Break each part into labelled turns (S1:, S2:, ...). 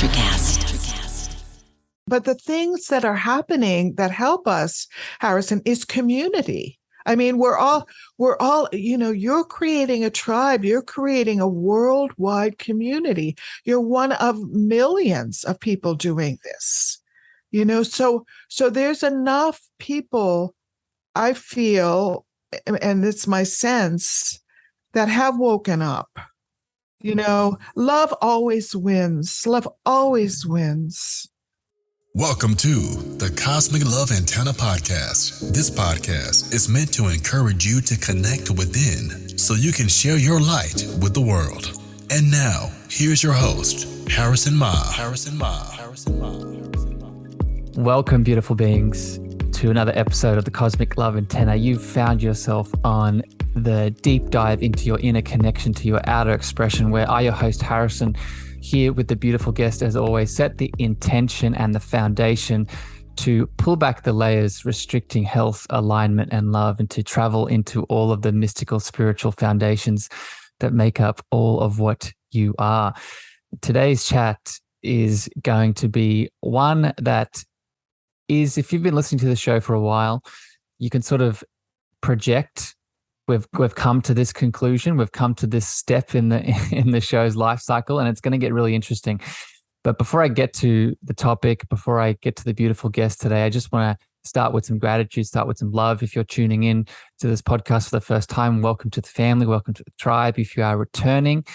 S1: Electrocast.
S2: But the things that are happening that help us, Harrison, is community. I mean, we're all, you're creating a tribe, you're creating a worldwide community. You're one of millions of people doing this, so there's enough people, I feel, and it's my sense, that have woken up. Love always wins. Love always wins.
S3: Welcome to the Cosmic Love Antenna Podcast. This podcast is meant to encourage you to connect within so you can share your light with the world. And now, here's your host, Harrison Ma.
S4: Welcome, beautiful beings, to another episode of the Cosmic Love Antenna. You've found yourself on the deep dive into your inner connection to your outer expression, where I, your host, Harrison, here with the beautiful guest, as always, set the intention and the foundation to pull back the layers restricting health, alignment, and love, and to travel into all of the mystical spiritual foundations that make up all of what you are. Today's chat is going to be one that is, if you've been listening to the show for a while, you can sort of project. We've come to this conclusion. We've come to this step in the show's life cycle, and it's going to get really interesting. But before I get to the topic, before I get to the beautiful guest today, I just want to start with some gratitude, start with some love. If you're tuning in to this podcast for the first time, welcome to the family, welcome to the tribe. If you are returning,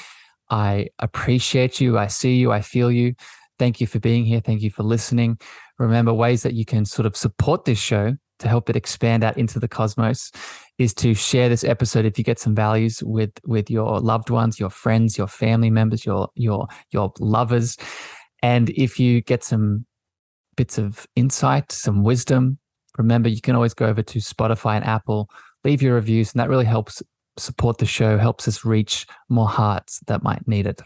S4: I appreciate you. I see you. I feel you. Thank you for being here. Thank you for listening. Remember, ways that you can sort of support this show to help it expand out into the cosmos is to share this episode if you get some values with your loved ones, your friends, your family members, your lovers. And if you get some bits of insight, some wisdom, remember you can always go over to Spotify and Apple, leave your reviews, and that really helps support the show, helps us reach more hearts that might need it.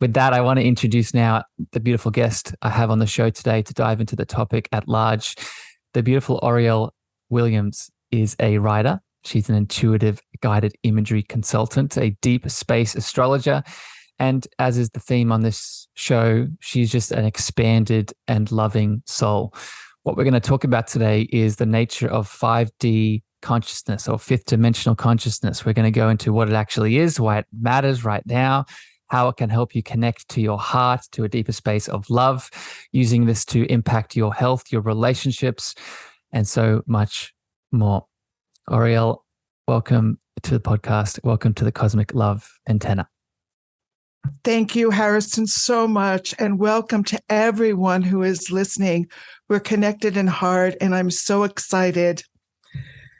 S4: With that, I want to introduce now the beautiful guest I have on the show today to dive into the topic at large. The beautiful Aureal Williams is a writer. She's an intuitive guided imagery consultant, a deep space astrologer. And as is the theme on this show, she's just an expanded and loving soul. What we're going to talk about today is the nature of 5D consciousness or fifth dimensional consciousness. We're going to go into what it actually is, why it matters right now, how it can help you connect to your heart, to a deeper space of love, using this to impact your health, your relationships, and so much more. Aureal, welcome to the podcast. Welcome to the Cosmic Love Antenna.
S2: Thank you, Harrison, so much. And welcome to everyone who is listening. We're connected in heart, and I'm so excited.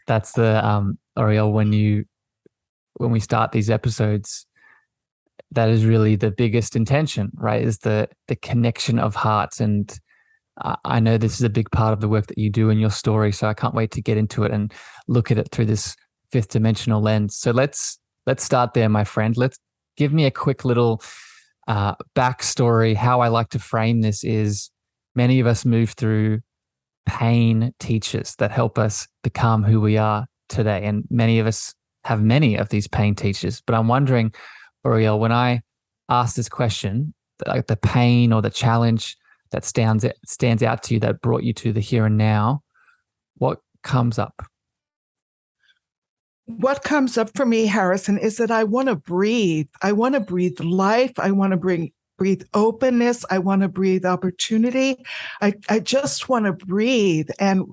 S4: That's the, Aureal, when we start these episodes, that is really the biggest intention, right? Is the connection of hearts. And I know this is a big part of the work that you do in your story. So I can't wait to get into it and look at it through this fifth dimensional lens. So let's start there, my friend. Let's give me a quick little backstory. How I like to frame this is many of us move through pain teachers that help us become who we are today. And many of us have many of these pain teachers. But I'm wondering, Aureal, when I ask this question, like the pain or the challenge that stands out to you that brought you to the here and now, what comes up?
S2: What comes up for me, Harrison, is that I want to breathe. I want to breathe life. I want to breathe openness. I want to breathe opportunity. I just want to breathe. And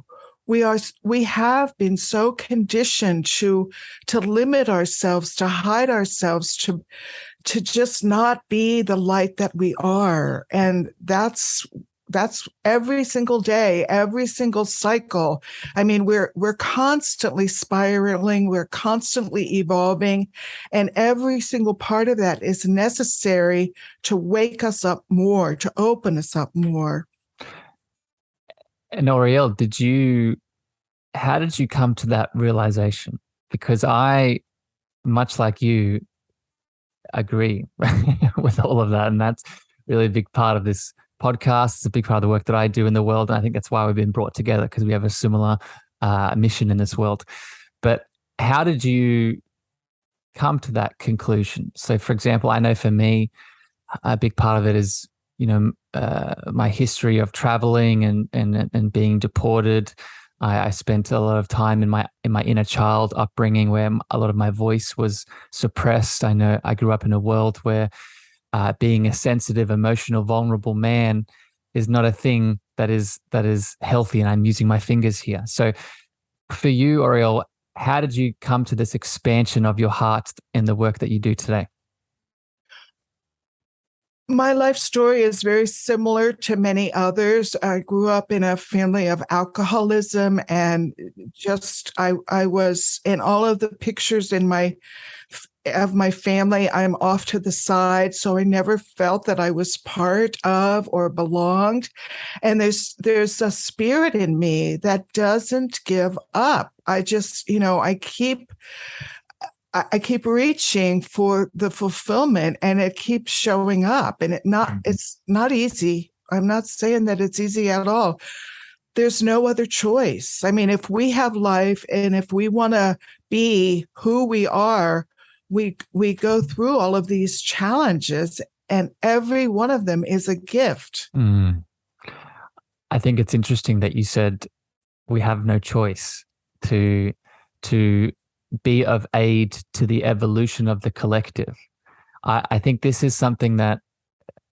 S2: we have been so conditioned to limit ourselves, to hide ourselves, to just not be the light that we are. And that's every single day, every single cycle. I mean, we're constantly spiraling, we're constantly evolving, and every single part of that is necessary to wake us up more, to open us up more.
S4: And Aureal, how did you come to that realization? Because I, much like you, agree with all of that. And that's really a big part of this podcast. It's a big part of the work that I do in the world. And I think that's why we've been brought together, because we have a similar mission in this world. But how did you come to that conclusion? So, for example, I know for me, a big part of it is my history of traveling and being deported. I spent a lot of time in my inner child upbringing where a lot of my voice was suppressed. I know I grew up in a world where being a sensitive, emotional, vulnerable man is not a thing that is healthy. And I'm using my fingers here. So for you, Aureal, how did you come to this expansion of your heart in the work that you do today?
S2: My life story is very similar to many others. I grew up in a family of alcoholism, and I was in all of the pictures of my family. I'm off to the side, so I never felt that I was part of or belonged. And there's a spirit in me that doesn't give up. I just, I keep reaching for the fulfillment, and it keeps showing up, and it's not easy. I'm not saying that it's easy at all. There's no other choice. I mean, if we have life and if we want to be who we are, we go through all of these challenges, and every one of them is a gift.
S4: I think it's interesting that you said we have no choice to be of aid to the evolution of the collective. I think this is something that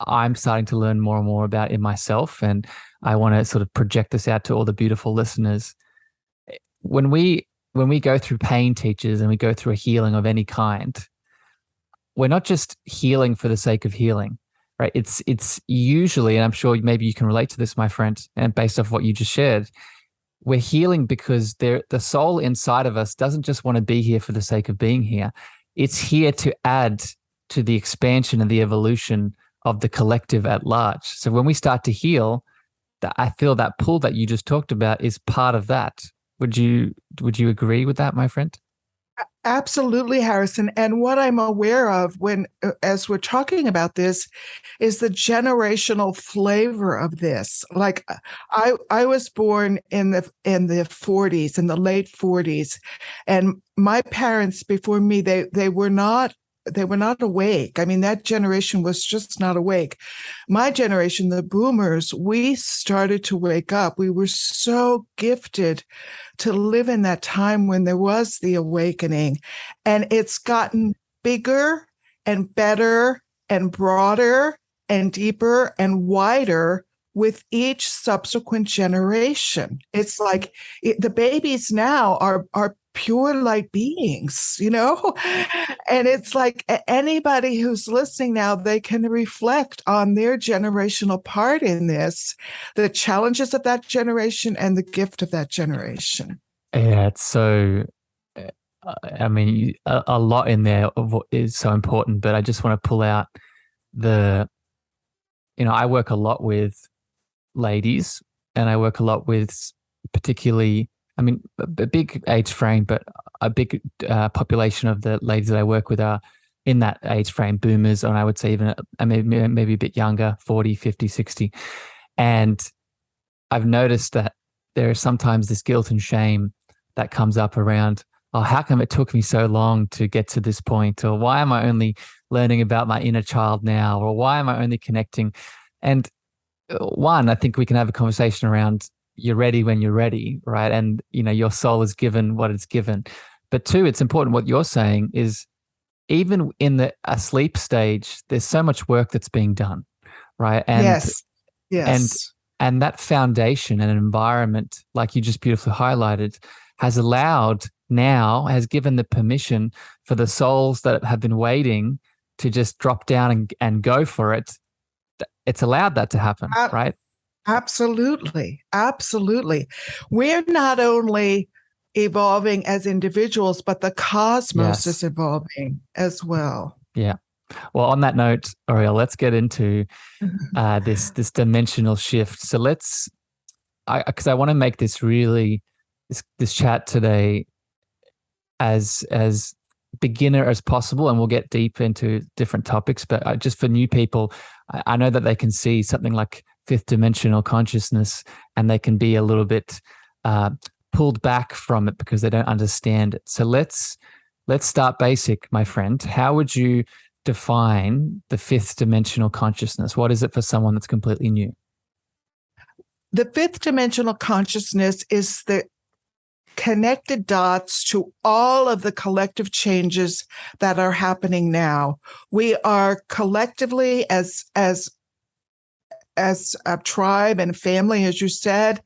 S4: I'm starting to learn more and more about in myself, and I want to sort of project this out to all the beautiful listeners. When we go through pain, teachers, and we go through a healing of any kind, we're not just healing for the sake of healing, right? It's usually, and I'm sure maybe you can relate to this, my friend, and based off what you just shared, we're healing because the soul inside of us doesn't just want to be here for the sake of being here. It's here to add to the expansion and the evolution of the collective at large. So when we start to heal, I feel that pull that you just talked about is part of that. Would you agree with that, my friend?
S2: Absolutely, Harrison. And what I'm aware of as we're talking about this is the generational flavor of this. Like I was born in the 40s, in the late 40s, and my parents before me, they were not awake. I mean, that generation was just not awake. My generation, the boomers, we started to wake up. We were so gifted to live in that time when there was the awakening. And it's gotten bigger and better and broader and deeper and wider with each subsequent generation. It's like the babies now are pure light beings, and it's like anybody who's listening now, they can reflect on their generational part in this, the challenges of that generation and the gift of that generation.
S4: Yeah, it's so, I mean, a lot in there is so important, but I just want to pull out I work a lot with ladies, and I work a lot with particularly, I mean, a big age frame, but a big population of the ladies that I work with are in that age frame, boomers, and I would say even maybe a bit younger, 40, 50, 60. And I've noticed that there is sometimes this guilt and shame that comes up around, oh, how come it took me so long to get to this point? Or why am I only learning about my inner child now? Or why am I only connecting? And one, I think we can have a conversation around you're ready when you're ready, right? And, your soul is given what it's given. But two, it's important what you're saying is even in the asleep stage, there's so much work that's being done, right? And,
S2: yes.
S4: And that foundation and environment, like you just beautifully highlighted, has given the permission for the souls that have been waiting to just drop down and go for it. It's allowed that to happen, right?
S2: Absolutely. Absolutely. We're not only evolving as individuals, but the cosmos is evolving as well.
S4: Yeah. Well, on that note, Aureal, let's get into this dimensional shift. So because I want to make this really, this chat today as beginner as possible, and we'll get deep into different topics, but just for new people, I know that they can see something like fifth dimensional consciousness and they can be a little bit pulled back from it because they don't understand it. So let's start basic, my friend. How would you define the fifth dimensional consciousness? What is it for someone that's completely new?
S2: The fifth dimensional consciousness is the connected dots to all of the collective changes that are happening now. We are collectively, as a tribe and family, as you said,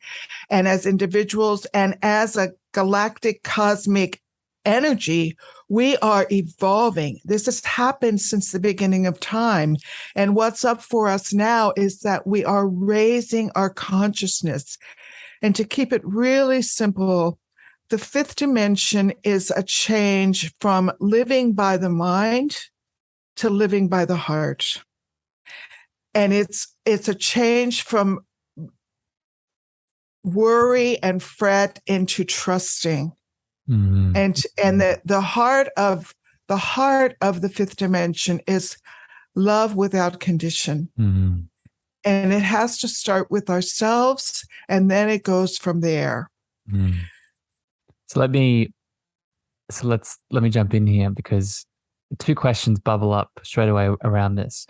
S2: and as individuals, and as a galactic cosmic energy, we are evolving. This has happened since the beginning of time. And what's up for us now is that we are raising our consciousness. And to keep it really simple, the fifth dimension is a change from living by the mind to living by the heart. And it's a change from worry and fret into trusting. Mm-hmm. And the heart of the fifth dimension is love without condition. Mm-hmm. And it has to start with ourselves, and then it goes from there.
S4: Mm. So let me jump in here, because two questions bubble up straight away around this.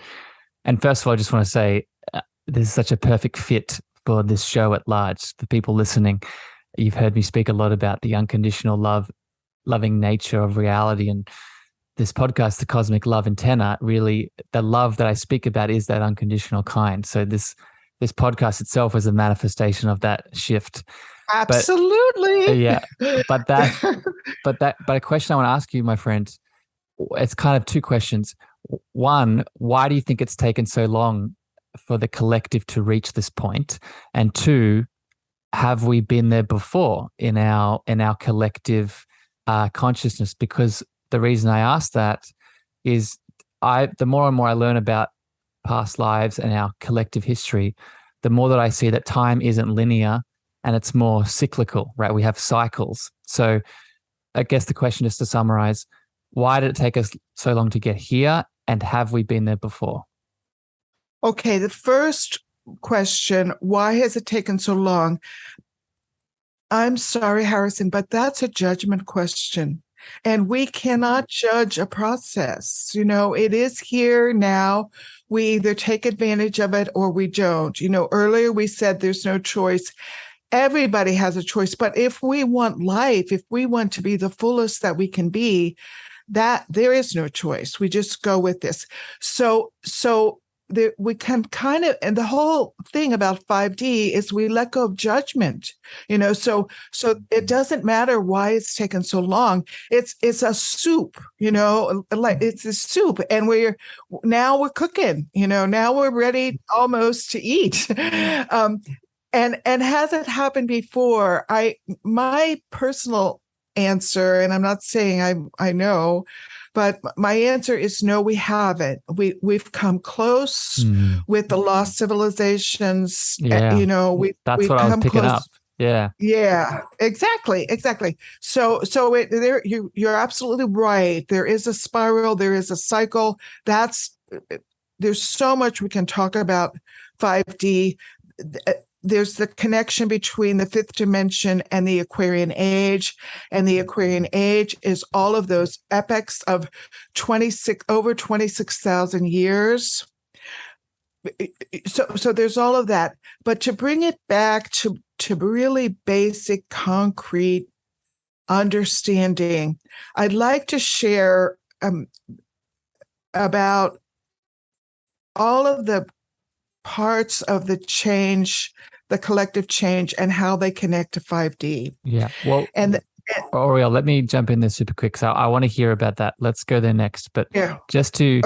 S4: And first of all, I just want to say this is such a perfect fit for this show at large. For people listening, you've heard me speak a lot about the unconditional loving nature of reality. And this podcast, The Cosmic Love Antenna, really, the love that I speak about is that unconditional kind. So this podcast itself is a manifestation of that shift.
S2: Absolutely.
S4: But a question I want to ask you, my friend, it's kind of two questions. One, why do you think it's taken so long for the collective to reach this point? And two, have we been there before in our collective consciousness? Because the reason I ask that is the more and more I learn about past lives and our collective history, the more that I see that time isn't linear and it's more cyclical, right? We have cycles. So I guess the question is, to summarize, why did it take us so long to get here, and have we been there before?
S2: Okay, the first question, why has it taken so long? I'm sorry, Harrison, but that's a judgment question. And we cannot judge a process. It is here now. We either take advantage of it or we don't. Earlier we said there's no choice. Everybody has a choice. But if we want life, if we want to be the fullest that we can be, that there is no choice. We just go with this. So we can kind of, and the whole thing about 5D is we let go of judgment, so it doesn't matter why it's taken so long. It's a soup, like it's a soup, and we're cooking, now we're ready almost to eat. And has it happened before? My personal answer, and I'm not saying I know, but my answer is no, we haven't. We've come close with the lost civilizations.
S4: Yeah. That's what I was picking up. Yeah.
S2: Yeah, exactly. So you're absolutely right. There is a spiral. There is a cycle. There's so much we can talk about 5D. There's the connection between the fifth dimension and the Aquarian age. And the Aquarian age is all of those epochs of over 26,000 years. So there's all of that. But to bring it back to really basic, concrete understanding, I'd like to share about all of the parts of the change, the collective change, and how they connect to 5D.
S4: Yeah. Well, Aureal, let me jump in there super quick. So I want to hear about that. Let's go there next. But just to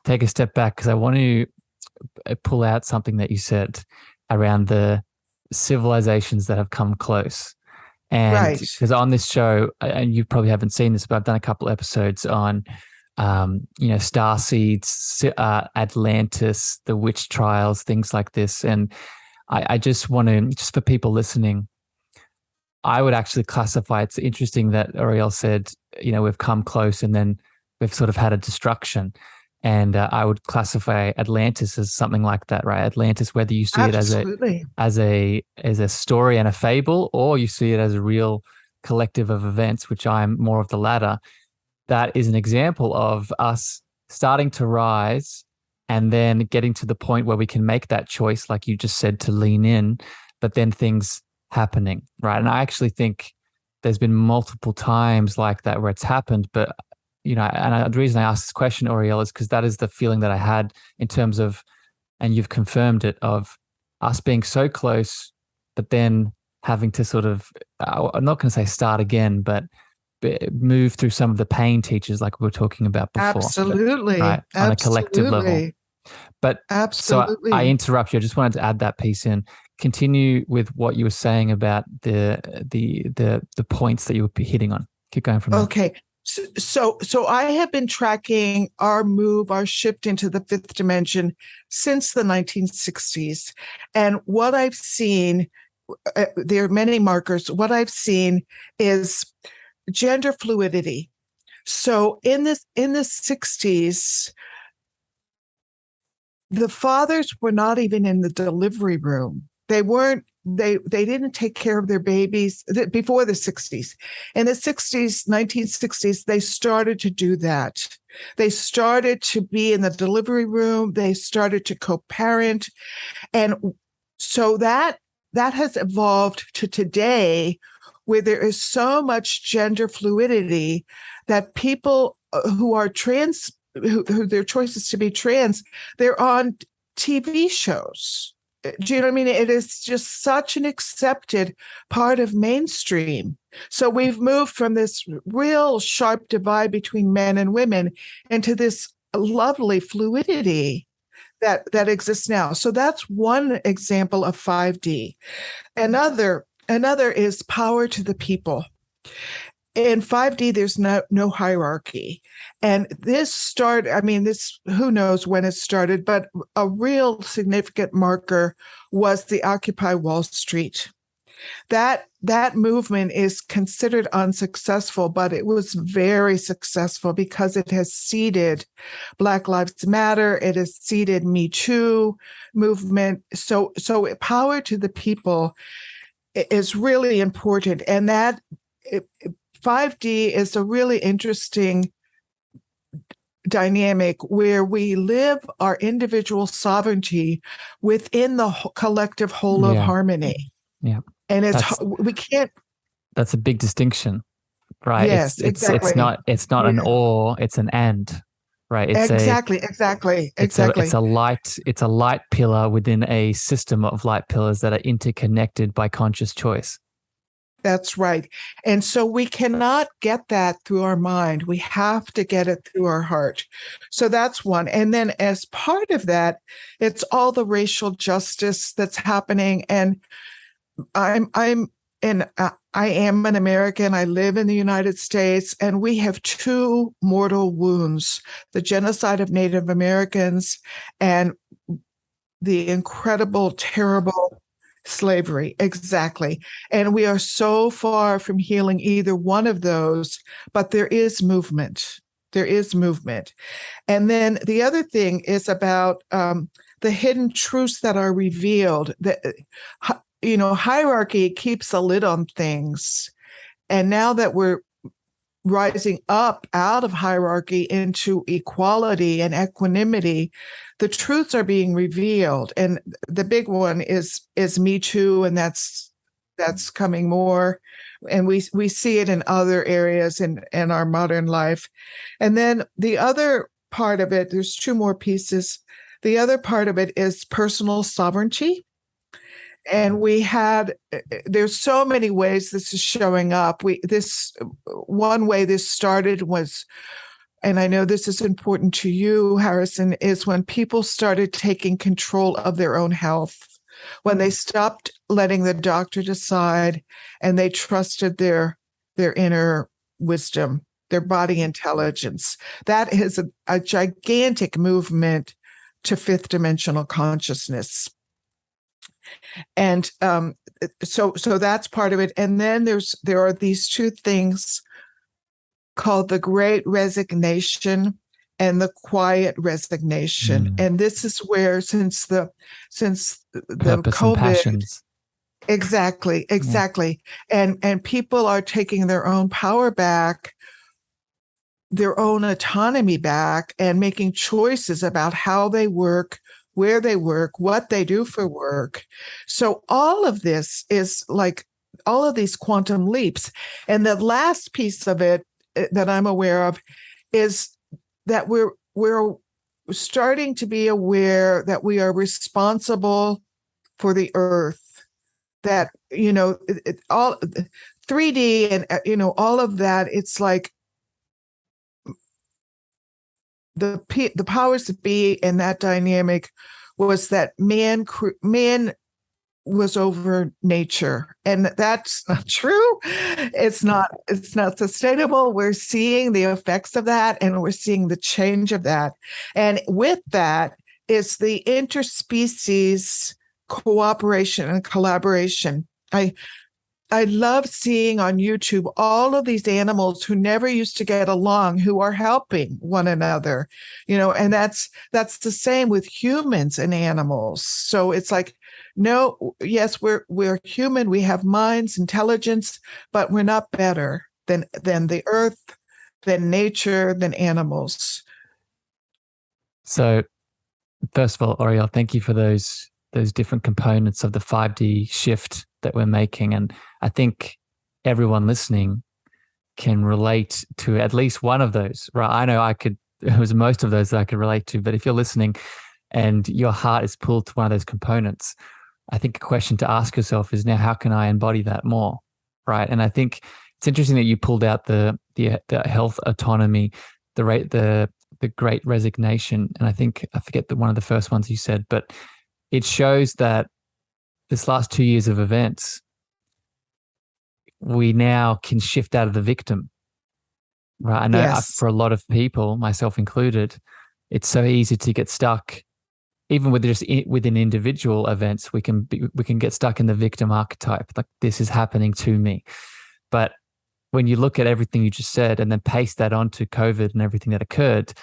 S4: take a step back, because I want to pull out something that you said around the civilizations that have come close. And because on this show, and you probably haven't seen this, but I've done a couple episodes on star seeds, Atlantis, the witch trials, things like this. And I just want to, just for people listening, I would actually classify, it's interesting that Aureal said, we've come close and then we've sort of had a destruction. And I would classify Atlantis as something like that, right? Atlantis, whether you see
S2: Absolutely.
S4: it as a story and a fable, or you see it as a real collective of events, which I'm more of the latter. That is an example of us starting to rise and then getting to the point where we can make that choice, like you just said, to lean in, but then things happening, right? And I actually think there's been multiple times like that where it's happened. But, the reason I asked this question, Aureal, is because that is the feeling that I had in terms of, and you've confirmed it, of us being so close, but then having to sort of, I'm not going to say start again, but move through some of the pain teachers like we were talking about before.
S2: Absolutely.
S4: Right? On a collective level. But
S2: absolutely.
S4: So I interrupt you. I just wanted to add that piece in. Continue with what you were saying about the points that you were hitting on. Keep going from there.
S2: Okay. So I have been tracking our shift into the fifth dimension since the 1960s. And what I've seen, there are many markers. What I've seen is gender fluidity. So in the 60s, the fathers were not even in the delivery room. They didn't take care of their babies before the 60s. In the 60s, 1960s, they started to do that. They started to be in the delivery room. They started to co-parent. And so that has evolved to today, where there is so much gender fluidity that people who are trans, who their choice is to be trans, they're on TV shows. Do you know what I mean? It is just such an accepted part of mainstream. So we've moved from this real sharp divide between men and women into this lovely fluidity that exists now. So that's one example of 5D. Another is power to the people. In 5D, there's no hierarchy. And this who knows when it started, but a real significant marker was the Occupy Wall Street. That movement is considered unsuccessful, but it was very successful because it has seeded Black Lives Matter. It has seeded Me Too movement. So power to the people is really important. And that 5D is a really interesting dynamic where we live our individual sovereignty within the collective whole of harmony.
S4: Yeah.
S2: And we can't. That's
S4: a big distinction, right?
S2: Yes, exactly.
S4: It's not an or, it's an and, right? It's
S2: exactly.
S4: It's a light pillar within a system of light pillars that are interconnected by conscious choice.
S2: That's right. And so we cannot get that through our mind. We have to get it through our heart. So that's one. And then as part of that, it's all the racial justice that's happening. And I am an American. I live in the United States, and we have two mortal wounds: the genocide of Native Americans and the incredible, terrible slavery. Exactly. And we are so far from healing either one of those, but there is movement. There is movement. And then the other thing is about the hidden truths that are revealed. That, hierarchy keeps a lid on things. And now that we're rising up out of hierarchy into equality and equanimity, the truths are being revealed. And the big one is Me Too, and that's coming more. And we see it in other areas in our modern life. And then the other part of it, there's two more pieces. The other part of it is personal sovereignty. And there's so many ways this is showing up. One way this started was, and I know this is important to you, Harrison, is when people started taking control of their own health, when they stopped letting the doctor decide and they trusted their inner wisdom, their body intelligence. That is a gigantic movement to fifth dimensional consciousness. And so that's part of it. And then there are these two things called the Great Resignation and the Quiet Resignation. And this is where since the
S4: Purpose
S2: COVID,
S4: and passions.
S2: Exactly. And people are taking their own power back their own autonomy back and making choices about how they work, where they work, what they do for work. So all of this is like all of these quantum leaps. And the last piece of it that I'm aware of is that we're starting to be aware that we are responsible for the earth, that, all 3D and, all of that. It's like the powers that be in that dynamic was that man was over nature, and that's not true. It's not sustainable. We're seeing the effects of that, and we're seeing the change of that. And with that is the interspecies cooperation and collaboration. I love seeing on YouTube all of these animals who never used to get along, who are helping one another, and that's the same with humans and animals. So it's like, no, yes, we're human, we have minds, intelligence, but we're not better than the earth, than nature, than animals.
S4: So first of all, Aureal, thank you for those different components of the 5D shift that we're making. And I think everyone listening can relate to at least one of those, right? I know it was most of those that I could relate to, but if you're listening and your heart is pulled to one of those components, I think a question to ask yourself is, now, how can I embody that more, right? And I think it's interesting that you pulled out the health autonomy, the great resignation. And I forget one of the first ones you said, but it shows that this last 2 years of events, we now can shift out of the victim, right? I know
S2: Yes.
S4: For a lot of people, myself included, it's so easy to get stuck. Even within individual events, we can get stuck in the victim archetype, like this is happening to me. But when you look at everything you just said and then paste that onto COVID and everything that occurred,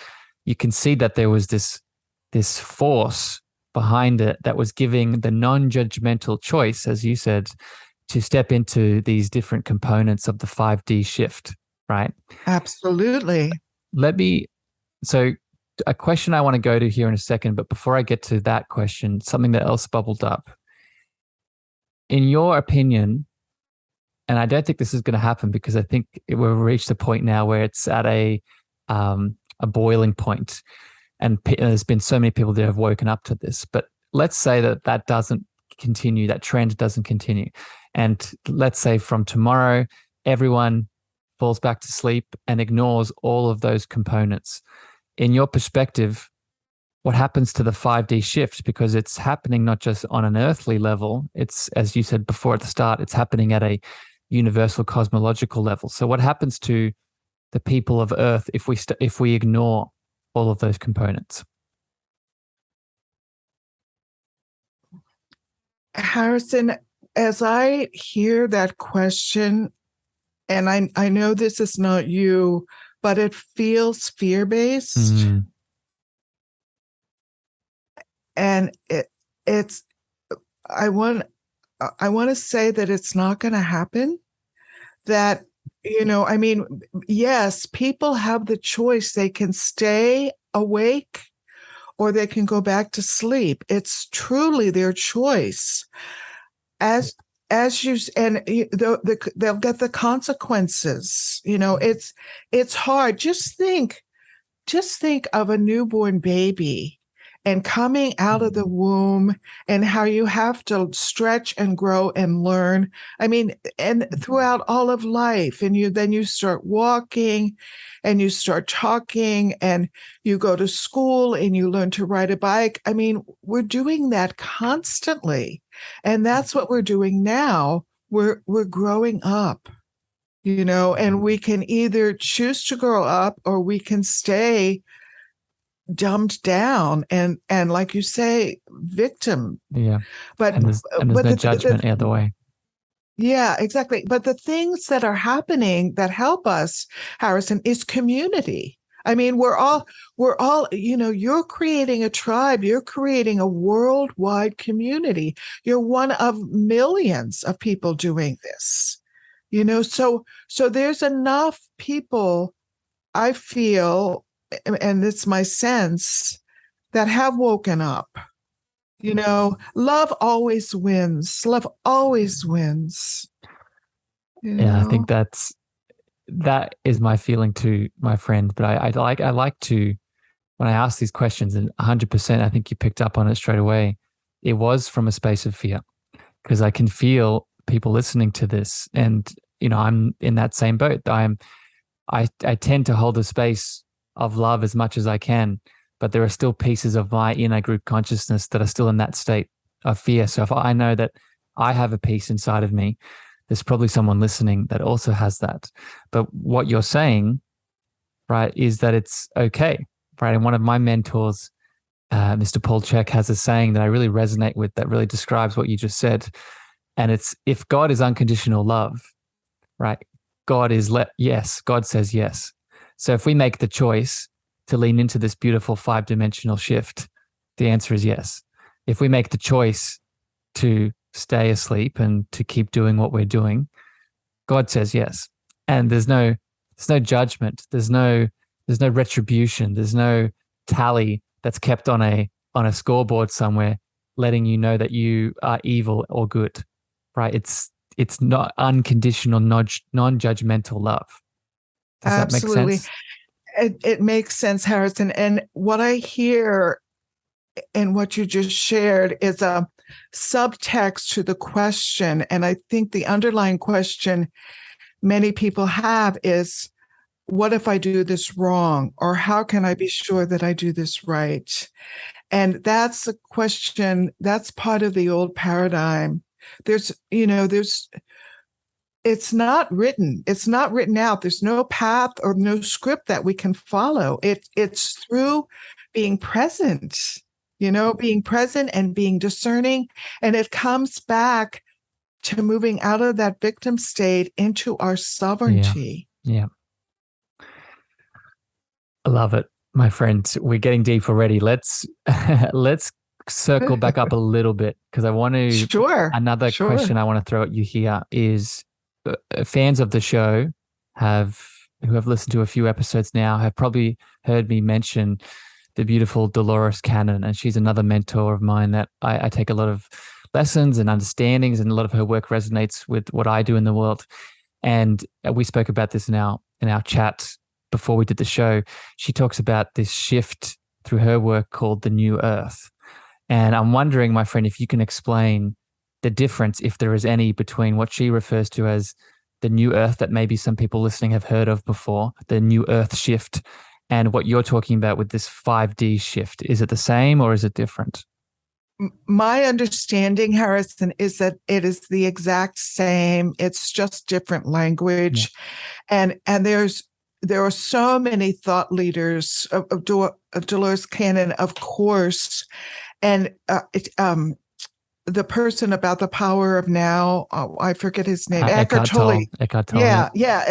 S4: you can see that there was this force behind it that was giving the non-judgmental choice, as you said, to step into these different components of the 5D shift, right?
S2: Absolutely.
S4: So a question I want to go to here in a second, but before I get to that question, something that else bubbled up. In your opinion, and I don't think this is going to happen because I think we've reached a point now where it's at a boiling point, and there's been so many people that have woken up to this. But let's say that doesn't continue, that trend doesn't continue. And let's say from tomorrow, everyone falls back to sleep and ignores all of those components. In your perspective, what happens to the 5D shift? Because it's happening not just on an earthly level, it's, as you said before at the start, it's happening at a universal cosmological level. So what happens to the people of Earth if we ignore all of those components?
S2: Harrison, as I hear that question, and I know this is not you, but it feels fear-based.
S4: Mm.
S2: And I want to say that it's not going to happen. That, yes, people have the choice. They can stay awake or they can go back to sleep. It's truly their choice. As you, and they'll get the consequences. It's hard. Just think of a newborn baby and coming out of the womb and how you have to stretch and grow and learn. And throughout all of life, and then you start walking and you start talking and you go to school and you learn to ride a bike. We're doing that constantly. And that's what we're doing now. We're growing up, and we can either choose to grow up or we can stay dumbed down and like you say, victim.
S4: Yeah.
S2: But
S4: there's no judgment either way.
S2: Yeah, exactly. But the things that are happening that help us, Harrison, is community. We're all, you're creating a tribe, you're creating a worldwide community. You're one of millions of people doing this, so there's enough people I feel, and it's my sense, that have woken up. Love always wins. Love always wins.
S4: Yeah, I think that is my feeling too, my friend. But I like to, when I ask these questions, and 100%, I think you picked up on it straight away. It was from a space of fear, because I can feel people listening to this, and I'm in that same boat. I tend to hold the space of love as much as I can, but there are still pieces of my inner group consciousness that are still in that state of fear. So if I know that I have a piece inside of me, there's probably someone listening that also has that. But what you're saying, right, is that it's okay, right? And one of my mentors, Mr. Paul Chek, has a saying that I really resonate with that really describes what you just said. And it's, if God is unconditional love, right? God says yes. So if we make the choice to lean into this beautiful 5-dimensional shift, the answer is yes. If we make the choice to stay asleep and to keep doing what we're doing, God says yes. And there's no judgment. There's no retribution. There's no tally that's kept on a scoreboard somewhere, letting you know that you are evil or good, right? It's not unconditional, non-judgmental love. Does
S2: Absolutely.
S4: that make sense?
S2: It makes sense, Harrison. And what I hear in what you just shared is a subtext to the question. And I think the underlying question many people have is, what if I do this wrong? Or how can I be sure that I do this right? And that's a question, that's part of the old paradigm. It's not written out. There's no path or no script that we can follow. It's through being present, being present and being discerning. And it comes back to moving out of that victim state into our sovereignty.
S4: Yeah. I love it, my friend. We're getting deep already. Let's circle back up a little bit, because I want to.
S2: Sure.
S4: Another question I want to throw at you here is, fans of the show who have listened to a few episodes now have probably heard me mention the beautiful Dolores Cannon, and she's another mentor of mine that I take a lot of lessons and understandings, and a lot of her work resonates with what I do in the world. And we spoke about this in our chat before we did the show. She talks about this shift through her work called the New Earth. And I'm wondering, my friend, if you can explain the difference, if there is any, between what she refers to as the New Earth that maybe some people listening have heard of before, the New Earth shift, and what you're talking about with this 5D shift. Is it the same or is it different?
S2: My understanding, Harrison, is that it is the exact same. It's just different language. Yeah. And there are so many thought leaders of Dolores Cannon, of course, and the person about the power of now, I forget his name, Eckhart Tolle.
S4: Eckhart Tolle.
S2: Yeah,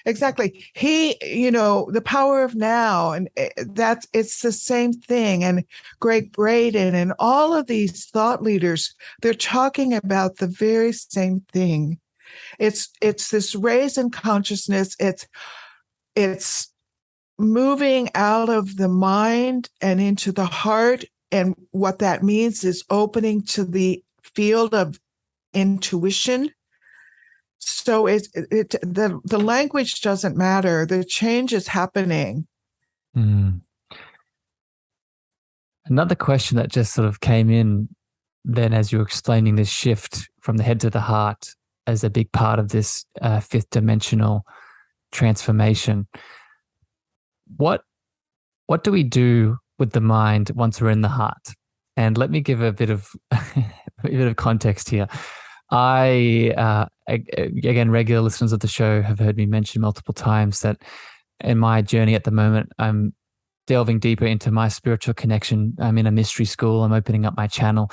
S2: exactly. He, the power of now, and it's the same thing. And Greg Braden and all of these thought leaders, they're talking about the very same thing. It's this raise in consciousness. It's moving out of the mind and into the heart. And what that means is opening to the field of intuition. So the language doesn't matter. The change is happening.
S4: Another question that just sort of came in then as you were explaining this shift from the head to the heart as a big part of this fifth dimensional transformation. What do we do with the mind once we're in the heart? And let me give a bit of context here. Again, regular listeners of the show have heard me mention multiple times that in my journey at the moment, I'm delving deeper into my spiritual connection. I'm in a mystery school. I'm opening up my channel.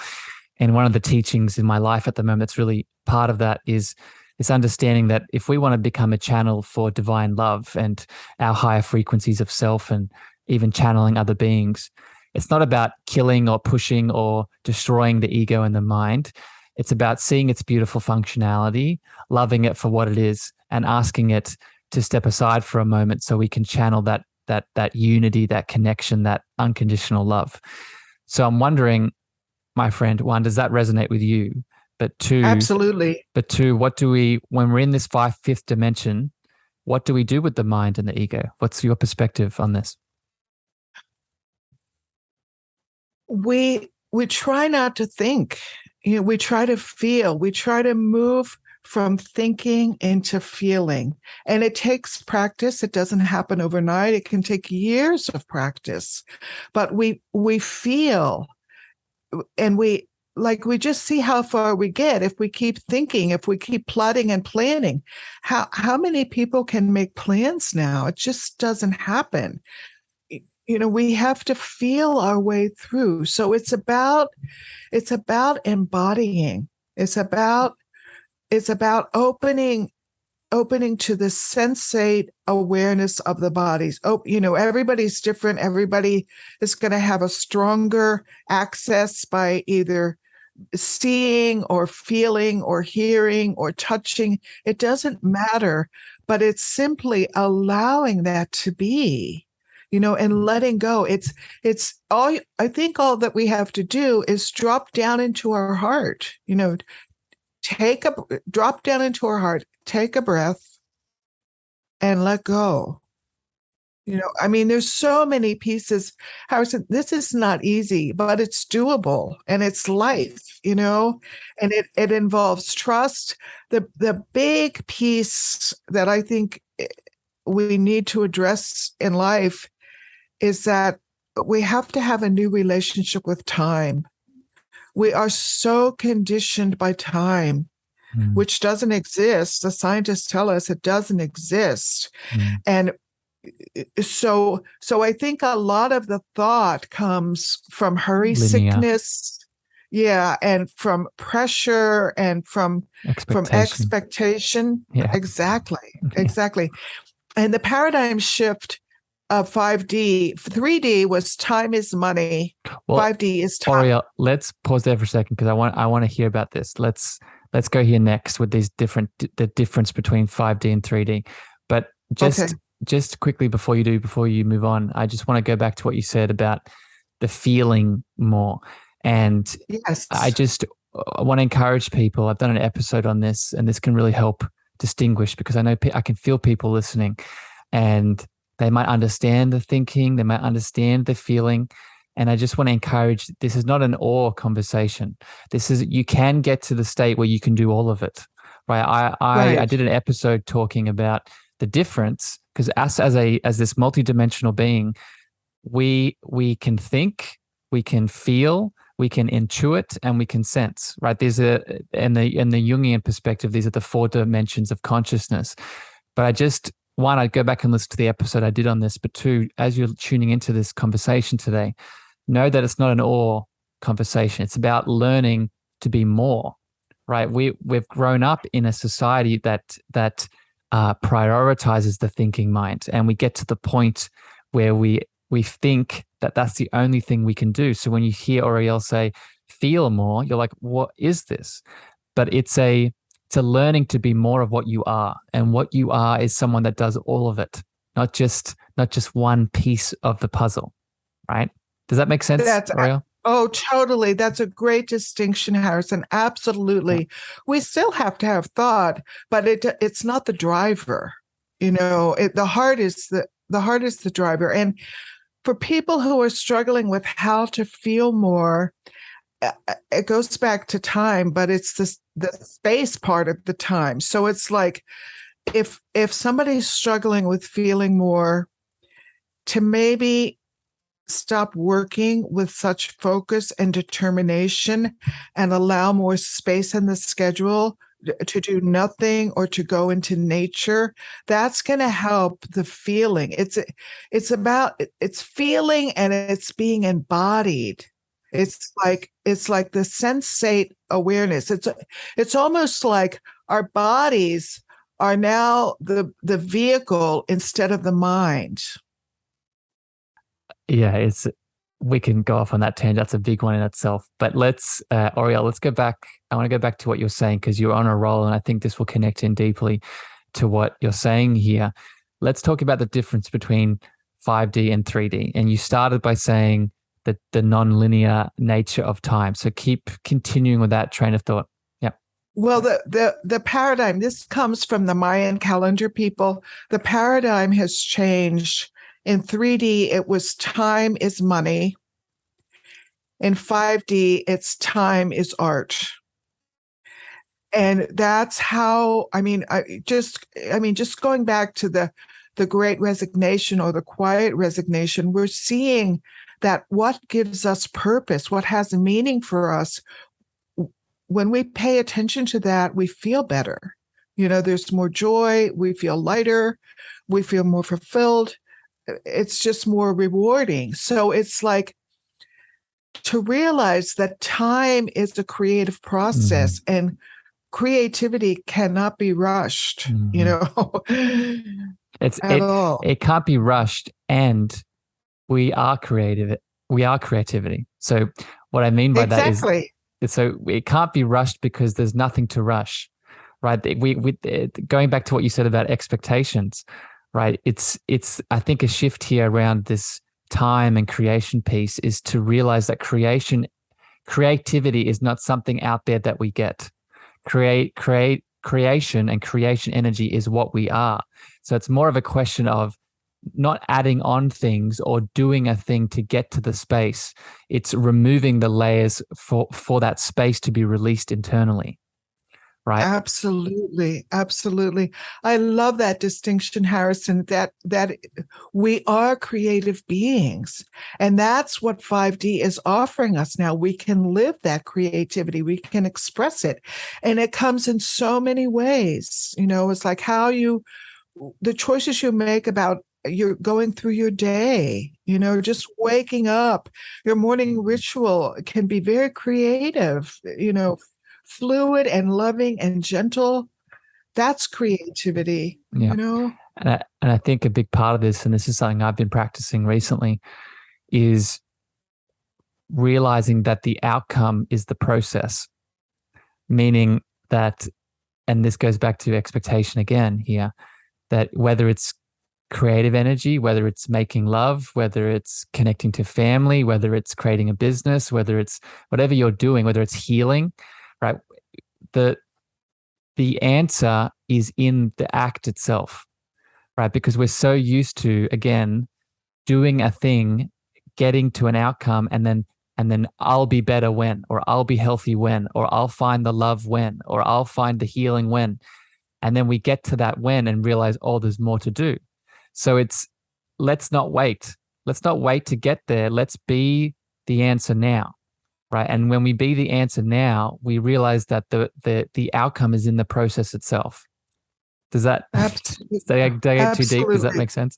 S4: And one of the teachings in my life at the moment that's really part of that is this understanding that if we want to become a channel for divine love and our higher frequencies of self and even channeling other beings, it's not about killing or pushing or destroying the ego and the mind. It's about seeing its beautiful functionality, loving it for what it is, and asking it to step aside for a moment so we can channel that unity, that connection, that unconditional love. So I'm wondering, my friend, one, does that resonate with you? But two,
S2: Absolutely.
S4: what do we, when we're in this fifth dimension, what do we do with the mind and the ego? What's your perspective on this?
S2: We try not to think. We try to feel. We try to move from thinking into feeling. And it takes practice. It doesn't happen overnight. It can take years of practice. But we feel, and we just see how far we get if we keep thinking, if we keep plotting and planning. How many people can make plans now? It just doesn't happen. We have to feel our way through. So it's about embodying. It's about opening to the sensate awareness of the bodies. Everybody's different. Everybody is going to have a stronger access by either seeing or feeling or hearing or touching. It doesn't matter, but it's simply allowing that to be, and letting go. It's all, I think all that we have to do is drop down into our heart, drop down into our heart, take a breath and let go. There's so many pieces. Harrison, this is not easy, but it's doable and it's life, and it involves trust. The big piece that I think we need to address in life is that we have to have a new relationship with time. We are so conditioned by time, which doesn't exist. The scientists tell us it doesn't exist. And so I think a lot of the thought comes from hurry sickness, and from pressure and from expectation.
S4: Yeah.
S2: Exactly. And the paradigm shift of 5D, 3D was time is money. Well, 5D is time.
S4: Aureal, let's pause there for a second because I want to hear about this. Let's go here next with the difference between 5D and 3D. But just quickly before you move on, I just want to go back to what you said about the feeling more. And
S2: yes,
S4: I want to encourage people. I've done an episode on this, and this can really help distinguish, because I know I can feel people listening, and they might understand the thinking, they might understand the feeling. And I just want to encourage, this is not an or conversation. You can get to the state where you can do all of it, right? I did an episode talking about the difference, because us as this multidimensional being, we can think, we can feel, we can intuit, and we can sense, right? In the Jungian perspective, these are the 4 dimensions of consciousness. But I'd go back and listen to the episode I did on this. But 2, as you're tuning into this conversation today, know that it's not an or conversation. It's about learning to be more, right? We've grown up in a society that prioritizes the thinking mind, and we get to the point where we think that that's the only thing we can do. So when you hear Aureal say, feel more, you're like, what is this? But it's a learning to be more of what you are. And what you are is someone that does all of it, not just one piece of the puzzle, right? Does that make sense, Aureal?
S2: Oh, totally. That's a great distinction, Harrison. Absolutely. Yeah. We still have to have thought, but it's not the driver. The heart is the driver. And for people who are struggling with how to feel more, it goes back to time, but it's the space part of the time. So it's like if somebody's struggling with feeling more, to maybe stop working with such focus and determination and allow more space in the schedule to do nothing or to go into nature, that's going to help the feeling. It's feeling and it's being embodied. It's like the sensate awareness. It's almost like our bodies are now the vehicle instead of the mind.
S4: Yeah, we can go off on that tangent. That's a big one in itself. But Aureal, let's go back. I want to go back to what you're saying, because you're on a roll, and I think this will connect in deeply. to what you're saying here. Let's talk about the difference between 5D and 3D. And you started by saying that the non-linear nature of time. So keep continuing with that train of thought. Yeah.
S2: Well, the paradigm, this comes from the Mayan calendar people. The paradigm has changed. In 3D, it was time is money. In 5D, it's time is art. And that's how, just going back to the Great Resignation or the Quiet Resignation, we're seeing that what gives us purpose, what has meaning for us, when we pay attention to that, we feel better. There's more joy, we feel lighter, we feel more fulfilled. It's just more rewarding. So it's like to realize that time is a creative process and creativity cannot be rushed, at all.
S4: It can't be rushed, and we are creative. We are creativity. So what I mean by that is, so it can't be rushed because there's nothing to rush, right? We going back to what you said about expectations, right? It's I think a shift here around this time and creation piece is to realize that creativity is not something out there that we get. Creation and creation energy is what we are. So it's more of a question of not adding on things or doing a thing to get to the space. It's removing the layers for that space to be released internally. Right?
S2: Absolutely. I love that distinction, Harrison, that we are creative beings. And that's what 5D is offering us now. We can live that creativity. We can express it. And it comes in so many ways. It's like the choices you make about you're going through your day, just waking up. Your morning ritual can be very creative, fluid and loving and gentle. That's creativity,
S4: And I think a big part of this, and this is something I've been practicing recently, is realizing that the outcome is the process. Meaning that, and this goes back to expectation again here, that whether it's creative energy, whether it's making love, whether it's connecting to family, whether it's creating a business, whether it's whatever you're doing, whether it's healing, right? The answer is in the act itself, right? Because we're so used to, again, doing a thing, getting to an outcome, and then I'll be better when, or I'll be healthy when, or I'll find the love when, or I'll find the healing when. And then we get to that when and realize, oh, there's more to do. So let's not wait. Let's not wait to get there. Let's be the answer now. Right. And when we be the answer now, we realize that the outcome is in the process itself. Does that, did I get too deep? Does that make sense?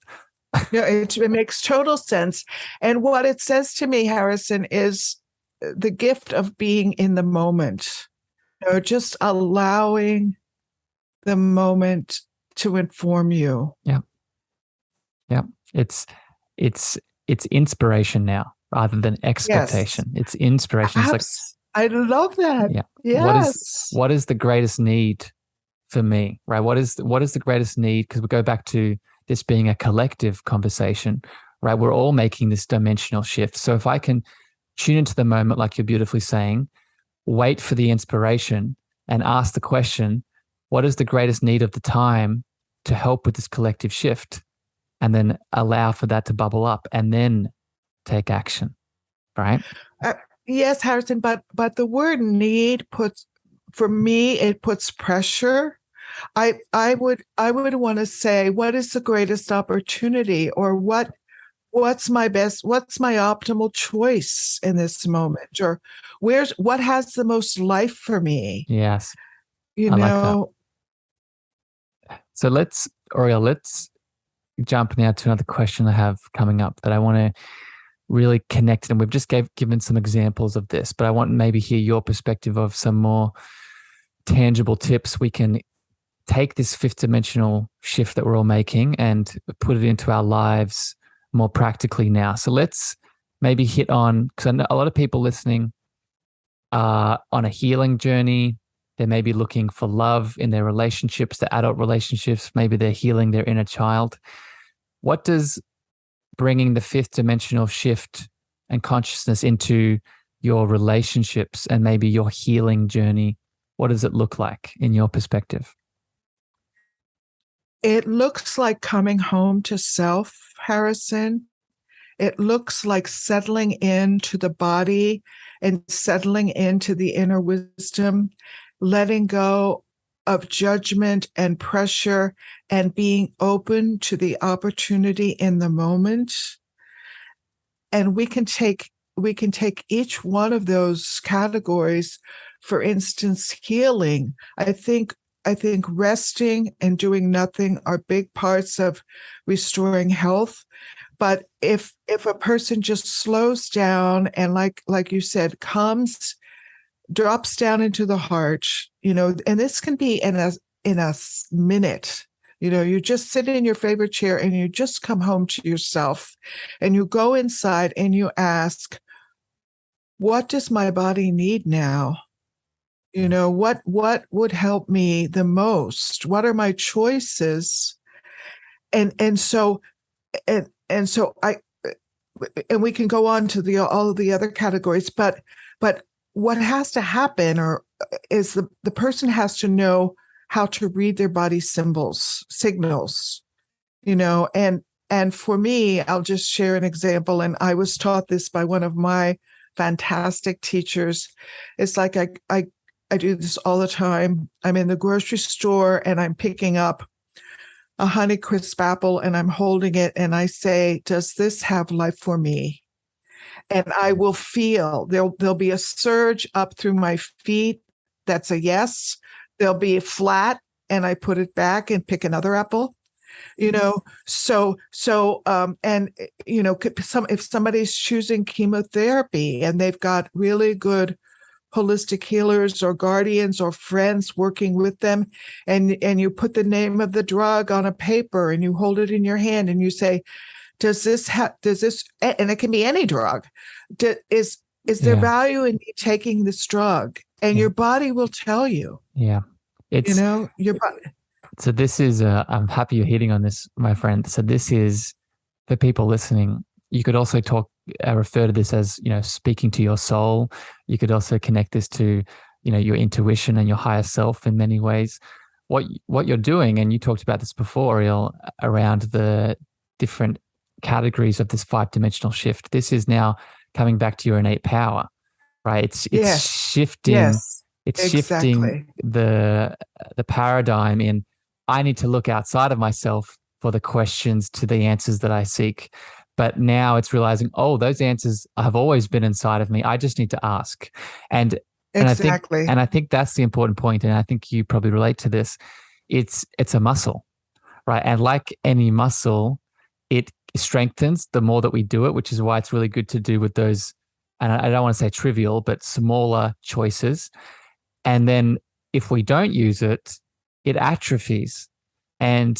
S2: Yeah, it makes total sense. And what it says to me, Harrison, is the gift of being in the moment, just allowing the moment to inform you.
S4: Yeah. Yeah. It's inspiration now, rather than expectation. Yes. It's inspiration. It's like,
S2: I love that.
S4: Yeah.
S2: Yes.
S4: What is the greatest need for me? Right. What is the greatest need? Because we go back to this being a collective conversation, right? We're all making this dimensional shift. So if I can tune into the moment, like you're beautifully saying, wait for the inspiration and ask the question, what is the greatest need of the time to help with this collective shift? And then allow for that to bubble up and then take action, right?
S2: Yes, Harrison, but the word need puts pressure. I would want to say, what is the greatest opportunity, or what's my optimal choice in this moment, or what has the most life for me?
S4: Yes. I like that. So let's jump now to another question I have coming up that I want to really connect. And we've just given some examples of this, but I want maybe hear your perspective of some more tangible tips we can take this fifth dimensional shift that we're all making and put it into our lives more practically now. So let's maybe hit on, because I know a lot of people listening are on a healing journey. They may be looking for love in their relationships, their adult relationships. Maybe they're healing their inner child. What does bringing the fifth dimensional shift and consciousness into your relationships and maybe your healing journey, what does it look like in your perspective?
S2: It looks like coming home to self, Harrison. It looks like settling into the body and settling into the inner wisdom, letting go of judgment and pressure and being open to the opportunity in the moment. And we can take each one of those categories. For instance, healing. I think resting and doing nothing are big parts of restoring health. But if a person just slows down and like you said, drops down into the heart, and this can be in a minute. You just sit in your favorite chair and you just come home to yourself and you go inside and you ask, what does my body need now? What would help me the most? What are my choices? And so we can go on to all of the other categories, but what has to happen is the person has to know how to read their body signals, and for me, I'll just share an example. And I was taught this by one of my fantastic teachers. It's like I do this all the time. I'm in the grocery store and I'm picking up a Honeycrisp apple and I'm holding it and I say, does this have life for me? And I will feel there'll be a surge up through my feet. That's a yes. There'll be a flat and I put it back and pick another apple. If somebody's choosing chemotherapy and they've got really good holistic healers or guardians or friends working with them, and you put the name of the drug on a paper and you hold it in your hand and you say, does this and it can be any drug, is there value in me taking this drug? And your body will tell you.
S4: Yeah.
S2: Your body.
S4: So this is, I'm happy you're hitting on this, my friend. So this is, for people listening, you could also refer to this as, speaking to your soul. You could also connect this to, your intuition and your higher self in many ways. What you're doing, and you talked about this before, Aureal, around the different categories of this 5-dimensional shift. This is now coming back to your innate power, right? It's shifting.
S2: Yes,
S4: it's
S2: exactly.
S4: Shifting the paradigm in, I need to look outside of myself for the questions to the answers that I seek. But now it's realizing, those answers have always been inside of me. I just need to ask. And
S2: exactly.
S4: I think that's the important point. And I think you probably relate to this. It's a muscle, right? And like any muscle, it strengthens the more that we do it, which is why it's really good to do with those, and I don't want to say trivial, but smaller choices. And then if we don't use it, it atrophies. And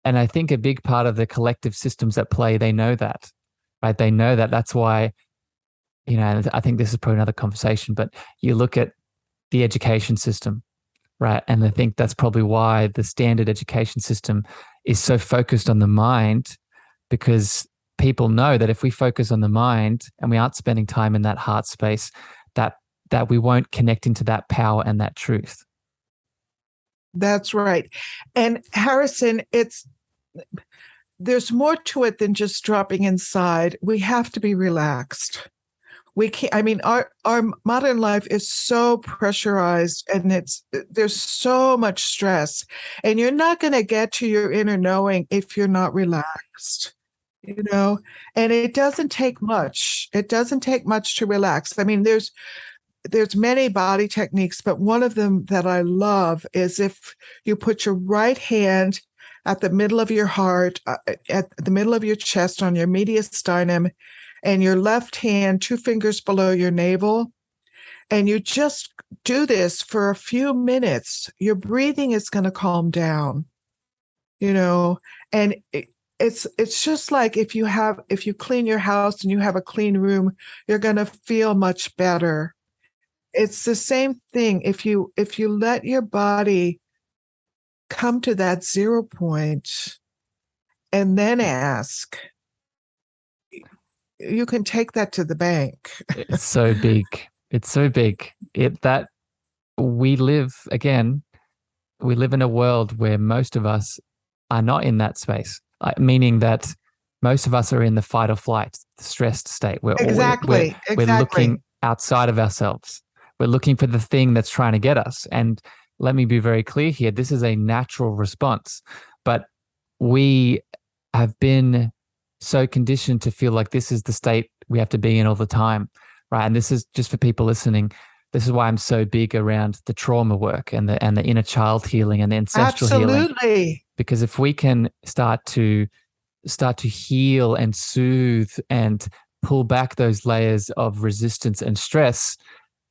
S4: I think a big part of the collective systems at play, they know that, right? They know that. That's why, I think this is probably another conversation, but you look at the education system, right? And I think that's probably why the standard education system is so focused on the mind, because people know that if we focus on the mind and we aren't spending time in that heart space, that we won't connect into that power and that truth.
S2: That's right. And Harrison, there's more to it than just dropping inside. We have to be relaxed. We can't, our modern life is so pressurized and there's so much stress, and you're not going to get to your inner knowing if you're not relaxed, and it doesn't take much. It doesn't take much to relax. There's many body techniques, but one of them that I love is if you put your right hand at the middle of your heart, at the middle of your chest on your mediastinum, and your left hand 2 fingers below your navel, and you just do this for a few minutes, your breathing is going to calm down, and it's just like if you clean your house and you have a clean room, you're going to feel much better. It's the same thing. If you let your body come to that 0 point and then ask, you can take that to the bank.
S4: It's so big. It's so big. That we live in a world where most of us are not in that space, meaning that most of us are in the fight or flight, the stressed state.
S2: Exactly.
S4: We're looking outside of ourselves. We're looking for the thing that's trying to get us. And let me be very clear here. This is a natural response, but we have been so conditioned to feel like this is the state we have to be in all the time, right? And this is just for people listening. This is why I'm so big around the trauma work and the inner child healing and the ancestral healing.
S2: Absolutely.
S4: Because if we can start to heal and soothe and pull back those layers of resistance and stress,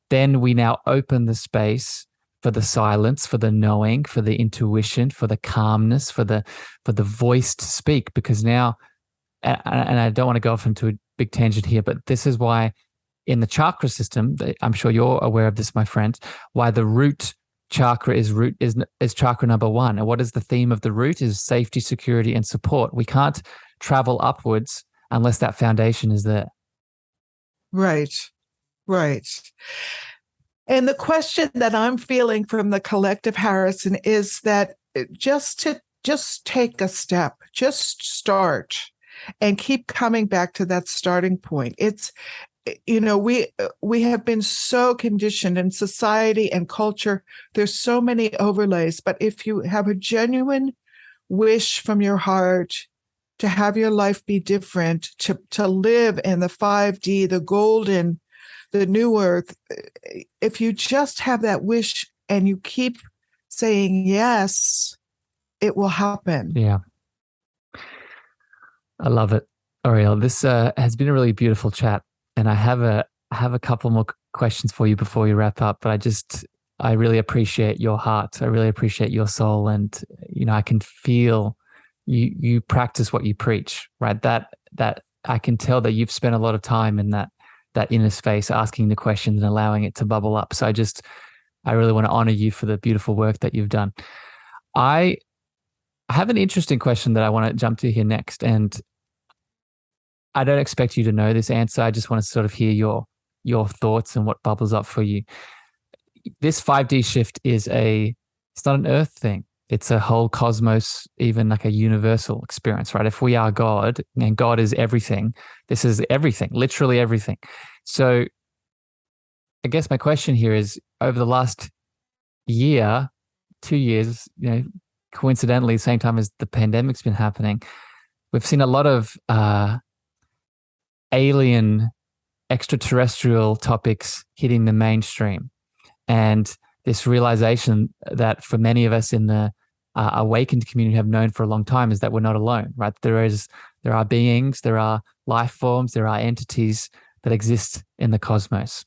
S4: then we now open the space for the silence, for the knowing, for the intuition, for the calmness, for the voice to speak. Because now, and I don't want to go off into a big tangent here, but this is why in the chakra system, I'm sure you're aware of this, my friend, why the root chakra is chakra number 1. And what is the theme of the root is safety, security, and support. We can't travel upwards unless that foundation is there.
S2: Right. And the question that I'm feeling from the collective, Harrison, is that just take a step, just start and keep coming back to that starting point. It's, we have been so conditioned in society and culture. There's so many overlays, but if you have a genuine wish from your heart to have your life be different, to live in the 5D, the golden, the new earth, if you just have that wish and you keep saying yes, it will happen.
S4: Yeah. I love it. Aureal, this has been a really beautiful chat. And I have a couple more questions for you before we wrap up, but I really appreciate your heart. I really appreciate your soul. And, I can feel you practice what you preach, right? That I can tell that you've spent a lot of time in that inner space, asking the questions and allowing it to bubble up. So I really want to honor you for the beautiful work that you've done. I have an interesting question that I want to jump to here next. And I don't expect you to know this answer. I just want to sort of hear your thoughts and what bubbles up for you. This 5D shift it's not an earth thing. It's a whole cosmos, even like a universal experience, right? If we are God and God is everything, this is everything, literally everything. So I guess my question here is, over the last year, 2 years, coincidentally, same time as the pandemic's been happening, we've seen a lot of alien extraterrestrial topics hitting the mainstream. And this realization that for many of us in the awakened community have known for a long time is that we're not alone, right? There are beings, there are life forms, there are entities that exist in the cosmos.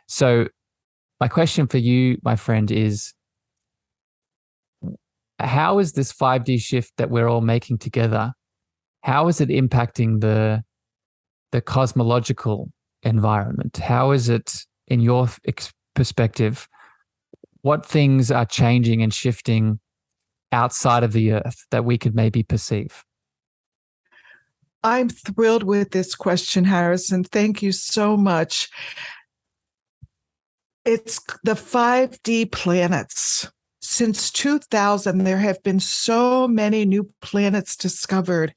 S4: So my question for you, my friend, is how is this 5D shift that we're all making together, how is it impacting the cosmological environment? How is it, in your perspective, what things are changing and shifting outside of the earth that we could maybe perceive?
S2: I'm thrilled with this question, Harrison. Thank you so much. It's the 5D planets. Since 2000, there have been so many new planets discovered,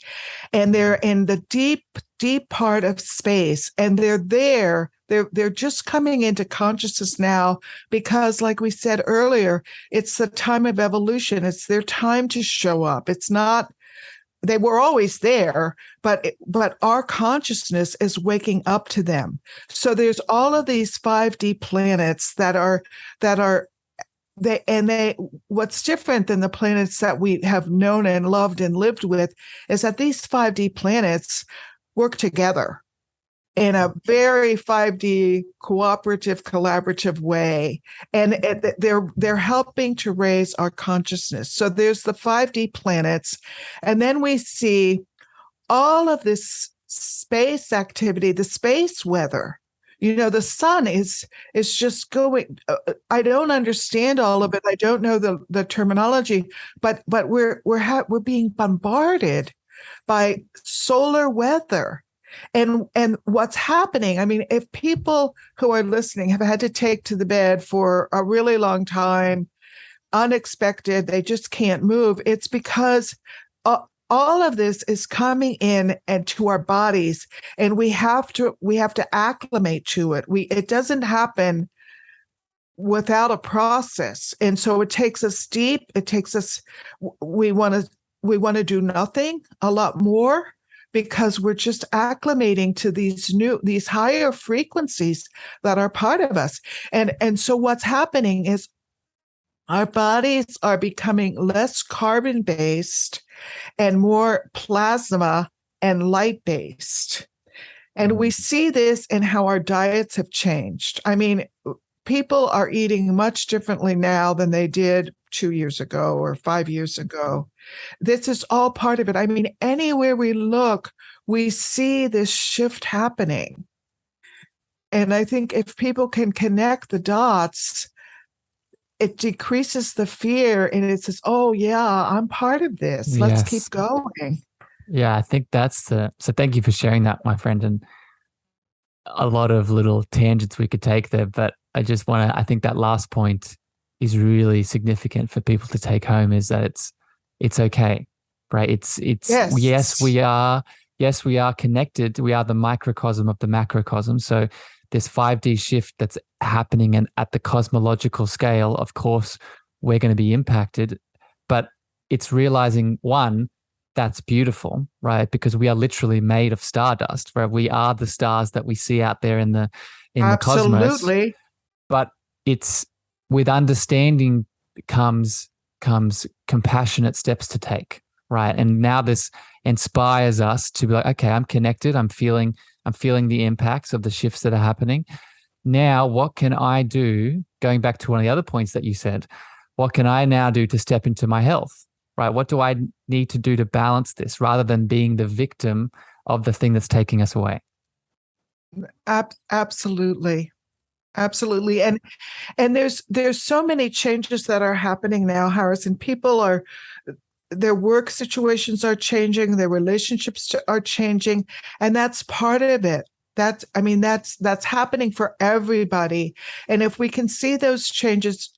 S2: and they're in the deep, deep part of space, and they're there. They're just coming into consciousness now because, like we said earlier, it's the time of evolution. It's their time to show up. It's not, they were always there, but our consciousness is waking up to them. So there's all of these 5D planets that are what's different than the planets that we have known and loved and lived with is that these 5D planets work together in a very 5D cooperative, collaborative way. And they're helping to raise our consciousness. So there's the 5D planets. And then we see all of this space activity, the space weather. The sun is just going. I don't understand all of it. I don't know the terminology, but we're being bombarded by solar weather. And what's happening, I mean, if people who are listening have had to take to the bed for a really long time, unexpected, they just can't move, it's because all of this is coming in and to our bodies, and we have to acclimate to it. It doesn't happen without a process. And so it takes us deep. It takes us, we want to do nothing a lot more, because we're just acclimating to these higher frequencies that are part of us. And so what's happening is our bodies are becoming less carbon-based and more plasma and light-based. And we see this in how our diets have changed. I mean, people are eating much differently now than they did 2 years ago or 5 years ago. This is all part of it. I mean, anywhere we look, we see this shift happening. And I think if people can connect the dots, it decreases the fear, and it says, oh yeah, I'm part of this. Let's keep going.
S4: Yeah, I think so thank you for sharing that, my friend. And a lot of little tangents we could take there, but I think that last point is really significant for people to take home, is that it's okay, right? It's yes, we are connected. We are the microcosm of the macrocosm. So this 5D shift that's happening, and at the cosmological scale, of course, we're going to be impacted, but it's realizing, one, that's beautiful, right? Because we are literally made of stardust, right? We are the stars that we see out there in the cosmos.
S2: Absolutely.
S4: But it's with understanding comes compassionate steps to take, right? And now this inspires us to be like, okay, I'm connected. I'm feeling the impacts of the shifts that are happening. Now, what can I do? Going back to one of the other points that you said, what can I now do to step into my health, right? What do I need to do to balance this, rather than being the victim of the thing that's taking us away?
S2: Absolutely. Absolutely. And there's so many changes that are happening now, Harrison. Their work situations are changing, their relationships are changing, and that's part of it. That's happening for everybody. And if we can see those changes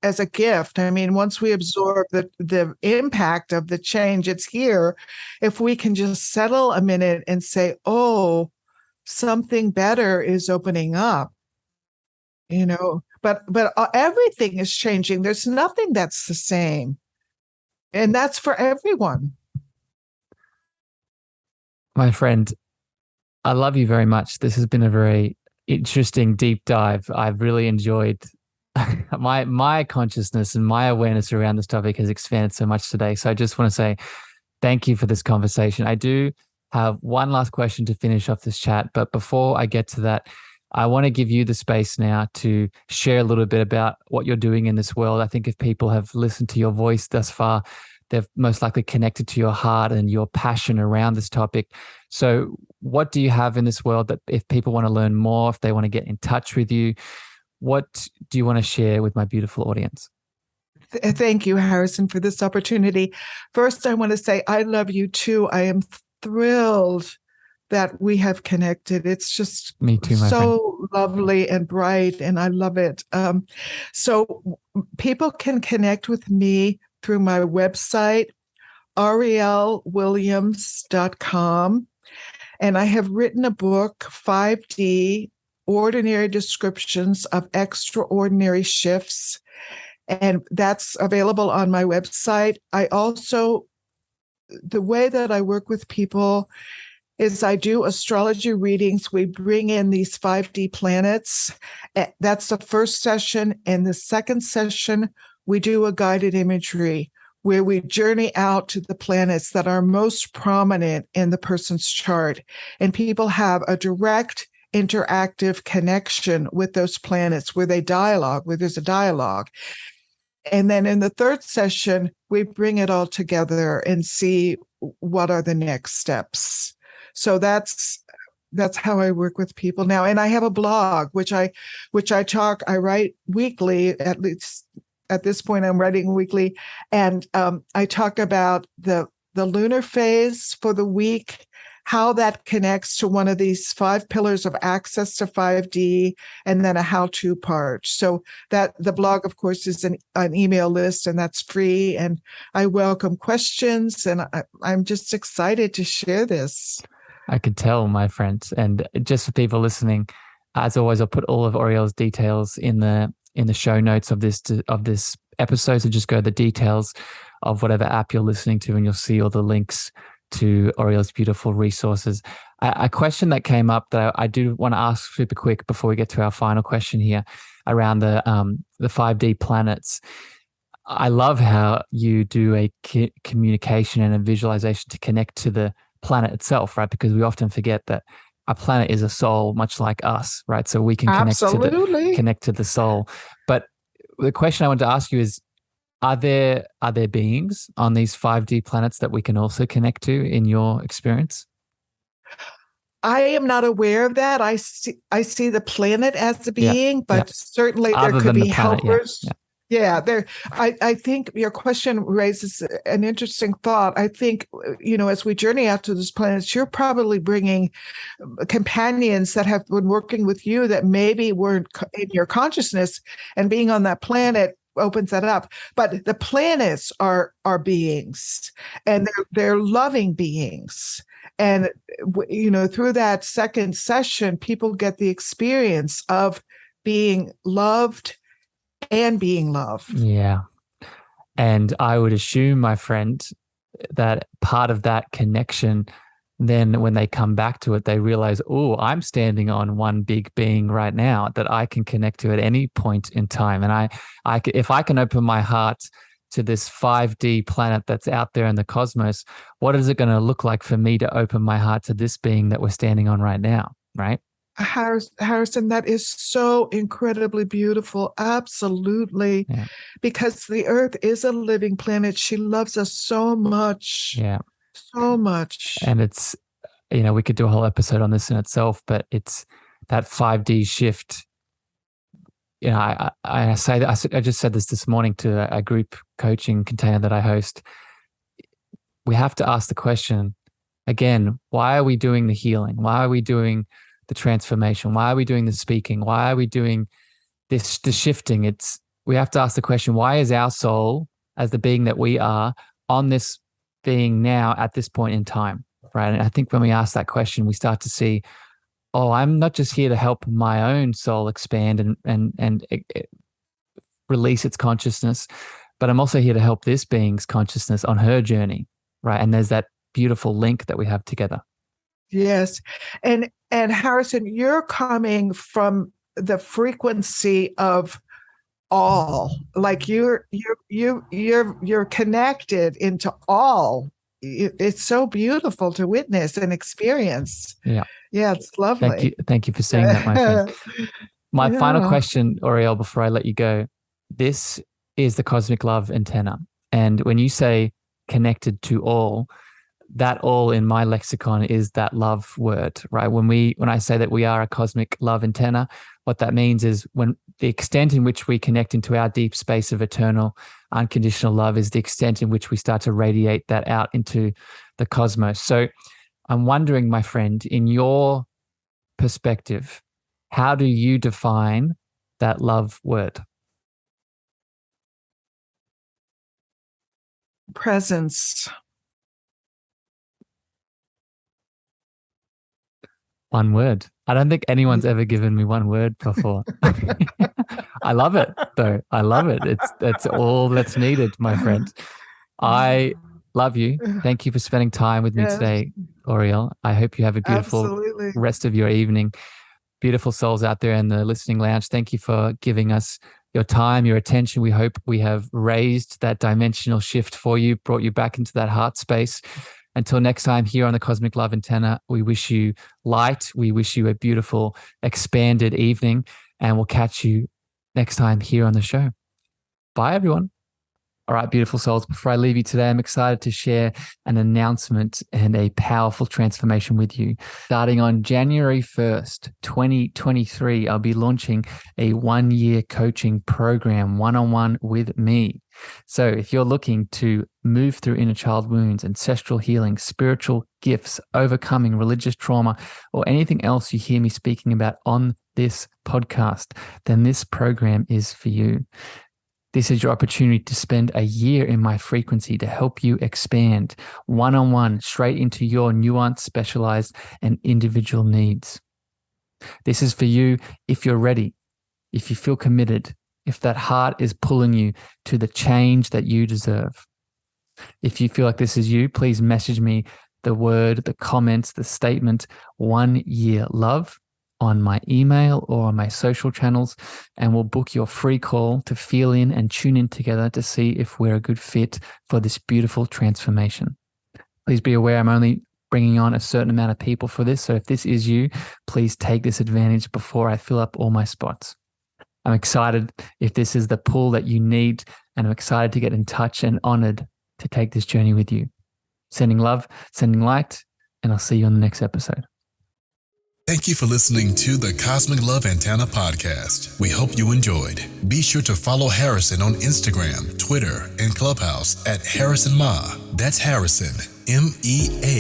S2: as a gift, I mean, once we absorb the impact of the change, it's here. If we can just settle a minute and say, oh, something better is opening up, but everything is changing. There's nothing that's the same. And that's for everyone.
S4: My friend, I love you very much. This has been a very interesting deep dive. I've really enjoyed my consciousness and my awareness around this topic has expanded so much today. So I just want to say thank you for this conversation. I do have one last question to finish off this chat, but before I get to that, I want to give you the space now to share a little bit about what you're doing in this world. I think if people have listened to your voice thus far, they've most likely connected to your heart and your passion around this topic. So what do you have in this world that if people want to learn more, if they want to get in touch with you, what do you want to share with my beautiful audience?
S2: Thank you, Harrison, for this opportunity. First, I want to say I love you too. I am thrilled that we have connected. It's just
S4: Me too, my friend.
S2: Lovely and bright, and I love it. So people can connect with me through my website, aurealwilliams.com. And I have written a book, 5D, Ordinary Descriptions of Extraordinary Shifts. And that's available on my website. The way that I work with people is I do astrology readings. We bring in these 5D planets. That's the first session. And the second session, we do a guided imagery where we journey out to the planets that are most prominent in the person's chart. And people have a direct interactive connection with those planets where there's a dialogue. And then in the third session, we bring it all together and see what are the next steps. So that's that's how I work with people now. And I have a blog, which I write weekly, at least at this point I'm writing weekly. And I talk about the lunar phase for the week, how that connects to one of these 5 pillars of access to 5D, and then a how-to part. So that the blog, of course, is an email list, and that's free. And I welcome questions, and I'm just excited to share this.
S4: I could tell, my friends. And just for people listening, as always, I'll put all of Aureal's details in the show notes of this episode. So just go to the details of whatever app you're listening to, and you'll see all the links to Aureal's beautiful resources. A question that came up that I do want to ask super quick before we get to our final question here around the 5D planets. I love how you do a communication and a visualization to connect to the planet itself, right? Because we often forget that a planet is a soul, much like us, right? So we can connect to the soul. But the question I want to ask you is, Are there beings on these 5D planets that we can also connect to in your experience?
S2: I am not aware of that. I see the planet as a being, but certainly there could be helpers. There. I think your question raises an interesting thought. I think, as we journey out to these planets, you're probably bringing companions that have been working with you that maybe weren't in your consciousness, and being on that planet opens that up. But the planets are beings, and they're loving beings. And, through that second session, people get the experience of being loved and being loved.
S4: Yeah. And I would assume, my friend, that part of that connection, then when they come back to it, they realize, oh, I'm standing on one big being right now that I can connect to at any point in time. And if I can open my heart to this 5D planet that's out there in the cosmos, what is it going to look like for me to open my heart to this being that we're standing on right now, right?
S2: Harrison, that is so incredibly beautiful. Absolutely. Yeah. Because the Earth is a living planet. She loves us so much.
S4: Yeah.
S2: So much.
S4: And it's, we could do a whole episode on this in itself, but it's that 5D shift. I just said this morning to a group coaching container that I host. We have to ask the question again, why are we doing the healing? Why are we doing the transformation? Why are we doing the speaking? Why are we doing the shifting? We have to ask the question, why is our soul, as the being that we are, on this being now at this point in time, right? And I think when we ask that question, we start to see, oh, I'm not just here to help my own soul expand and release its consciousness, but I'm also here to help this being's consciousness on her journey, right? And there's that beautiful link that we have together.
S2: Yes. And Harrison, you're coming from the frequency of all, like you're connected into all. It's so beautiful to witness and experience.
S4: Yeah,
S2: it's lovely.
S4: Thank you for saying that, my friend. My final question, Aureal, before I let you go. This is the Cosmic Love Antenna, and when you say connected to all, that all in my lexicon is that love word, right? When I say that we are a cosmic love antenna, what that means is when the extent in which we connect into our deep space of eternal, unconditional love is the extent in which we start to radiate that out into the cosmos. So I'm wondering, my friend, in your perspective, how do you define that love word?
S2: Presence.
S4: One word. I don't think anyone's ever given me one word before. I love it, though. I love it. That's all that's needed, my friend. I love you. Thank you for spending time with me today, Aureal. I hope you have a beautiful rest of your evening. Beautiful souls out there in the listening lounge. Thank you for giving us your time, your attention. We hope we have raised that dimensional shift for you, brought you back into that heart space. Until next time here on the Cosmic Love Antenna, we wish you light. We wish you a beautiful, expanded evening, and we'll catch you next time here on the show. Bye, everyone. All right, beautiful souls. Before I leave you today, I'm excited to share an announcement and a powerful transformation with you. Starting on January 1st, 2023, I'll be launching a 1-year coaching program one-on-one with me. So if you're looking to move through inner child wounds, ancestral healing, spiritual gifts, overcoming religious trauma, or anything else you hear me speaking about on this podcast, then this program is for you. This is your opportunity to spend a year in my frequency to help you expand one-on-one straight into your nuanced, specialized, and individual needs. This is for you if you're ready, if you feel committed, if that heart is pulling you to the change that you deserve. If you feel like this is you, please message me the word, the comments, the statement, 1 year love on my email or on my social channels, and we'll book your free call to feel in and tune in together to see if we're a good fit for this beautiful transformation. Please be aware I'm only bringing on a certain amount of people for this. So if this is you, please take this advantage before I fill up all my spots. I'm excited if this is the pull that you need, and I'm excited to get in touch and honored to take this journey with you. Sending love, sending light, and I'll see you on the next episode.
S3: Thank you for listening to the Cosmic Love Antenna podcast. We hope you enjoyed. Be sure to follow Harrison on Instagram, Twitter, and Clubhouse at Harrison Ma. That's Harrison, MEAGHER.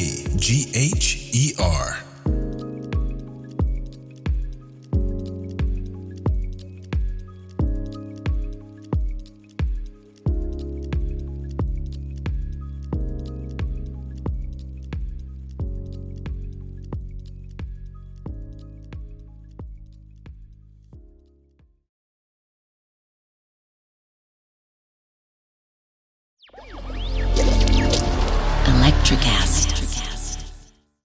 S1: Electricast.